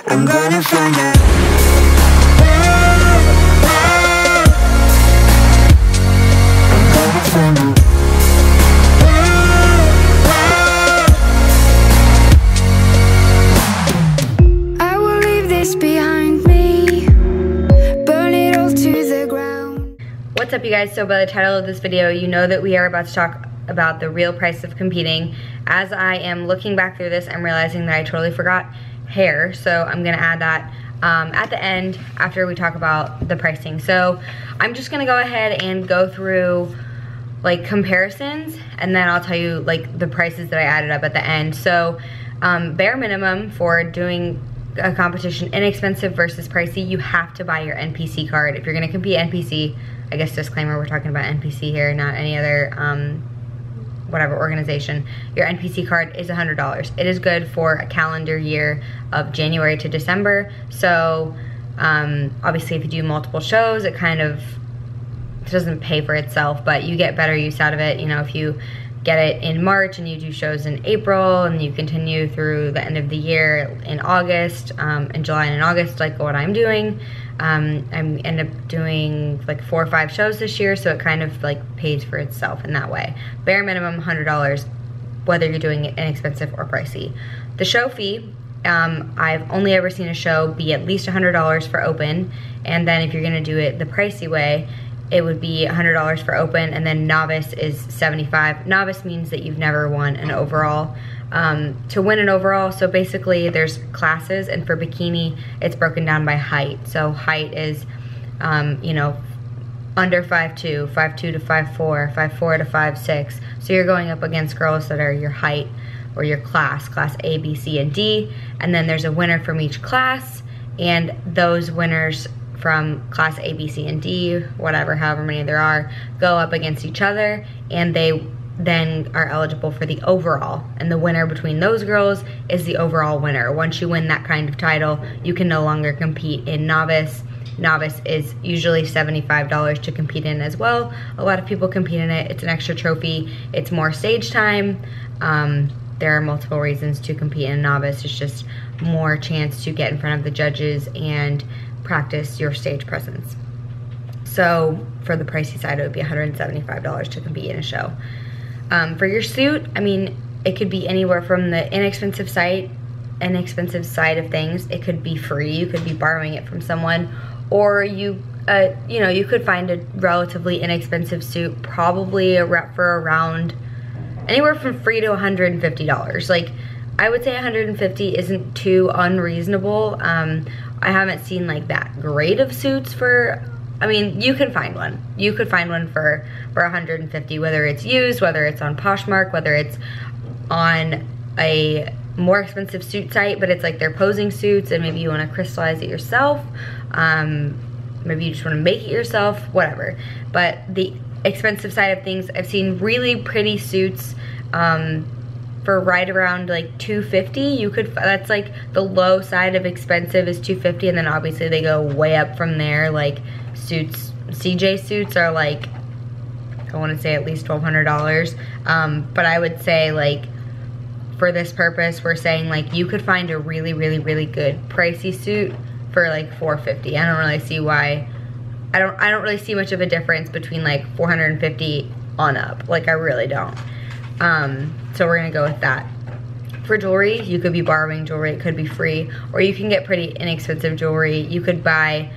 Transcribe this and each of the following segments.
I'm gonna find out. I will leave this behind me, burn it all to the ground. What's up, you guys? So by the title of this video, you know that we are about to talk about the real price of competing. As I am looking back through this, I'm realizing that I totally forgot hair, so I'm gonna add that at the end after we talk about the pricing. So I'm just gonna go ahead and go through like comparisons, and then I'll tell you like the prices that I added up at the end. So bare minimum for doing a competition, inexpensive versus pricey, you have to buy your NPC card. If you're gonna compete NPC, I guess disclaimer, we're talking about NPC here, not any other whatever organization. Your NPC card is $100. It is good for a calendar year of January to December. So obviously if you do multiple shows, it kind of doesn't pay for itself, but you get better use out of it. You know, if you get it in March and you do shows in April and you continue through the end of the year in August, in July and in August, like what I'm doing, I end up doing like 4 or 5 shows this year, so it kind of like pays for itself in that way. Bare minimum $100, whether you're doing it inexpensive or pricey. The show fee, I've only ever seen a show be at least $100 for open, and then if you're gonna do it the pricey way, it would be $100 for open, and then novice is $75. Novice means that you've never won an overall. To win an overall, so basically there's classes, and for bikini, it's broken down by height. So height is, you know, under 5'2", 5'2" to 5'4", 5'4" to 5'6". So you're going up against girls that are your height or your class A, B, C, and D, and then there's a winner from each class, and those winners from class A, B, C, and D, whatever, however many there are, go up against each other, and they then are eligible for the overall, and the winner between those girls is the overall winner. Once you win that kind of title, you can no longer compete in novice. Novice is usually $75 to compete in as well. A lot of people compete in it. It's an extra trophy. It's more stage time. There are multiple reasons to compete in novice. It's just more chance to get in front of the judges and practice your stage presence. So for the pricey side, it would be $175 to compete in a show. For your suit, I mean, it could be anywhere from the inexpensive side of things. It could be free. You could be borrowing it from someone, or you know, you could find a relatively inexpensive suit, probably for around anywhere from free to $150. Like, I would say $150 isn't too unreasonable. I haven't seen like that great of suits for, I mean, you can find one. You could find one for $150, whether it's used, whether it's on Poshmark, whether it's on a more expensive suit site, but it's like they're posing suits and maybe you want to crystallize it yourself. Maybe you just want to make it yourself, whatever. But the expensive side of things, I've seen really pretty suits for right around like $250. You could, that's like the low side of expensive is $250, and then obviously they go way up from there. Like suits, CJ suits are like, I want to say at least $1,200. But I would say like for this purpose, we're saying like you could find a really, really, really good pricey suit for like $450. I don't really see why. I don't really see much of a difference between like $450 on up. Like I really don't. So we're gonna go with that. For jewelry, you could be borrowing jewelry, it could be free, or you can get pretty inexpensive jewelry. You could buy,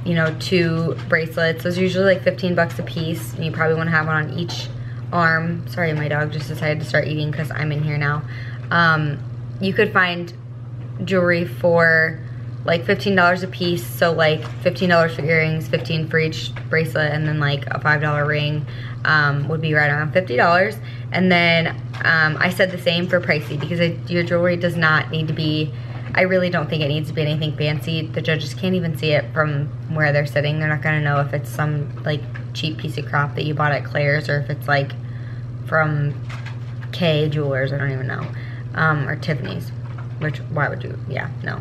you know, 2 bracelets. Those are usually like 15 bucks a piece, and you probably wanna have one on each arm. Sorry, my dog just decided to start eating because I'm in here now. You could find jewelry for like $15 a piece, so like $15 for earrings, $15 for each bracelet, and then like a $5 ring would be right around $50. And then I said the same for pricey, because your jewelry does not need to be, I really don't think it needs to be anything fancy. The judges can't even see it from where they're sitting. They're not gonna know if it's some like cheap piece of crap that you bought at Claire's, or if it's like from K Jewelers, I don't even know, or Tiffany's, which, why would you, yeah, no.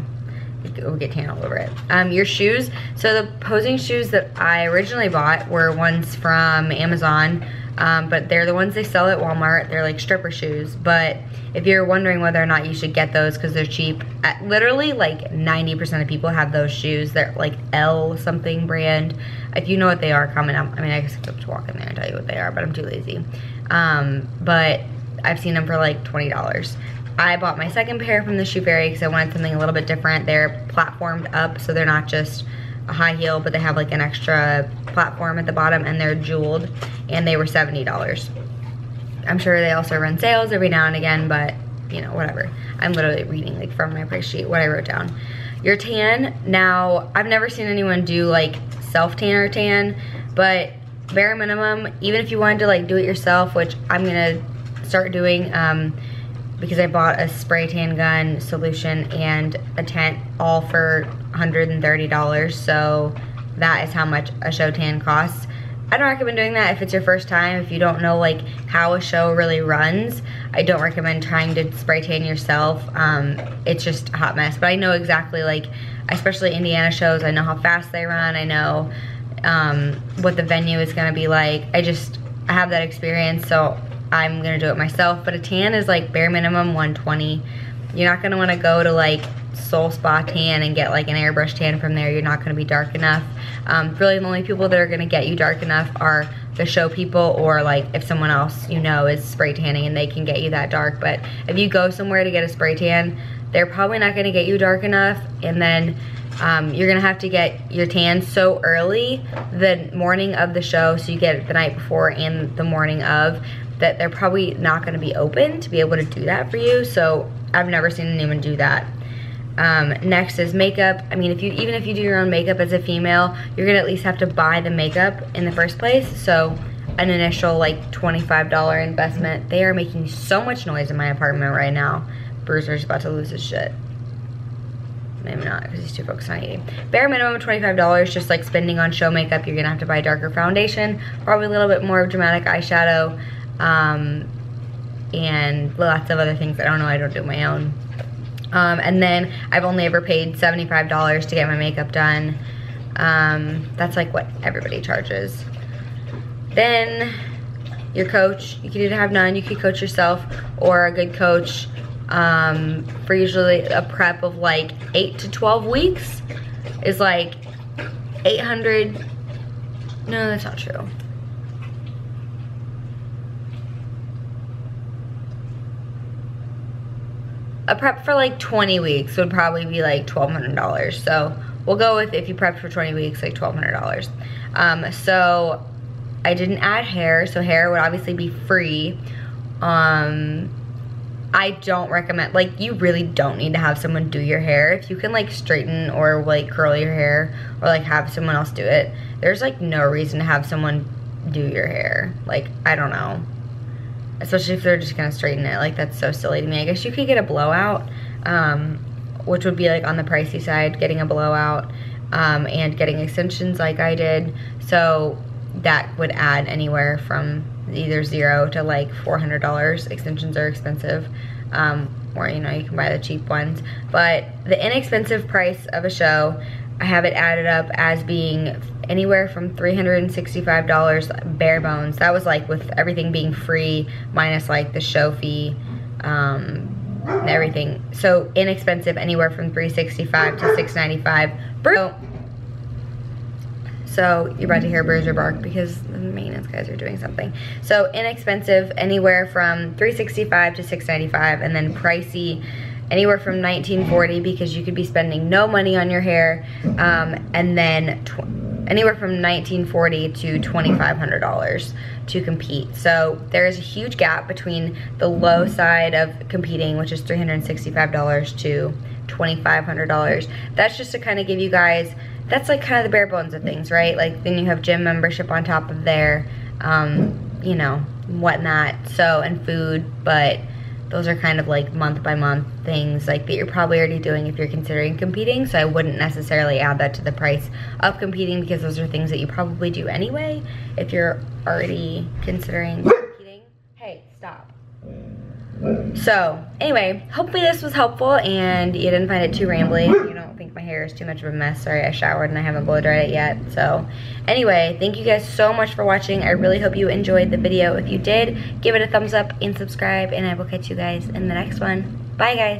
It will get tan all over it. Your shoes, so the posing shoes that I originally bought were ones from Amazon. but they're the ones they sell at Walmart. They're like stripper shoes, but if you're wondering whether or not you should get those because they're cheap, literally like 90% of people have those shoes. They're like L something brand. If you know what they are, comment out. I mean, I guess I could walk in there and tell you what they are, but I'm too lazy. But I've seen them for like $20. I bought my second pair from the Shoe Fairy because I wanted something a little bit different. They're platformed up, so they're not just a high heel, but they have like an extra platform at the bottom, and they're jeweled, and they were $70. I'm sure they also run sales every now and again, but you know, whatever. I'm literally reading like from my price sheet what I wrote down. Your tan, now I've never seen anyone do like self-tan or tan, but bare minimum, even if you wanted to like do it yourself, which I'm gonna start doing, because I bought a spray tan gun solution and a tent all for $130, so that is how much a show tan costs. I don't recommend doing that if it's your first time. If you don't know like how a show really runs, I don't recommend trying to spray tan yourself. It's just a hot mess, but I know exactly, like especially Indiana shows, I know how fast they run, I know what the venue is gonna be like. I have that experience, so I'm gonna do it myself. But a tan is like bare minimum $120. You're not gonna wanna go to like Soul Spa Tan and get like an airbrush tan from there. You're not gonna be dark enough. Really the only people that are gonna get you dark enough are the show people, or like if someone else you know is spray tanning and they can get you that dark. But if you go somewhere to get a spray tan, they're probably not gonna get you dark enough, and then you're gonna have to get your tan so early the morning of the show, so you get it the night before and the morning of, that they're probably not gonna be open to be able to do that for you. So I've never seen anyone do that. Next is makeup. I mean, even if you do your own makeup as a female, you're gonna at least have to buy the makeup in the first place. So an initial like $25 investment. They are making so much noise in my apartment right now. Bruiser's about to lose his shit. Maybe not, because he's too focused on eating. Bare minimum $25, just like spending on show makeup. You're gonna have to buy darker foundation, probably a little bit more dramatic eyeshadow, and lots of other things. I don't know, I don't do my own. And then I've only ever paid $75 to get my makeup done. That's like what everybody charges. Then your coach, you could either have none, you could coach yourself, or a good coach, for usually a prep of like 8 to 12 weeks is like $800. No, that's not true. A prep for like 20 weeks would probably be like $1,200. So we'll go with, if you prepped for 20 weeks, like $1,200. So I didn't add hair, so hair would obviously be free. I don't recommend, like, you really don't need to have someone do your hair. If you can like straighten or like curl your hair, or like have someone else do it, there's like no reason to have someone do your hair. Like, I don't know. Especially if they're just gonna straighten it. Like, that's so silly to me. I guess you could get a blowout, which would be like on the pricey side, getting a blowout, and getting extensions like I did. So that would add anywhere from either $0 to like $400. Extensions are expensive, or you know, you can buy the cheap ones. But the inexpensive price of a show, I have it added up as being anywhere from $365 bare bones. That was like with everything being free, minus like the show fee, and everything. So inexpensive, anywhere from $365 to $695. So you're about to hear Bruiser bark because the maintenance guys are doing something. So inexpensive, anywhere from $365 to $695, and then pricey, anywhere from $1940, because you could be spending no money on your hair, and then anywhere from $1940 to $2,500 to compete. So there is a huge gap between the low side of competing, which is $365 to $2,500. That's just to kind of give you guys, that's like kind of the bare bones of things, right? Like, then you have gym membership on top of there, you know, whatnot, so, and food, but those are kind of like month by month things like that you're probably already doing if you're considering competing. So I wouldn't necessarily add that to the price of competing, because those are things that you probably do anyway if you're already considering competing. Hey, stop. So anyway, hopefully this was helpful and you didn't find it too rambly. You don't think my hair is too much of a mess. Sorry, I showered and I haven't blow dried it yet. So anyway, thank you guys so much for watching. I really hope you enjoyed the video. If you did, give it a thumbs up and subscribe, and I will catch you guys in the next one. Bye guys.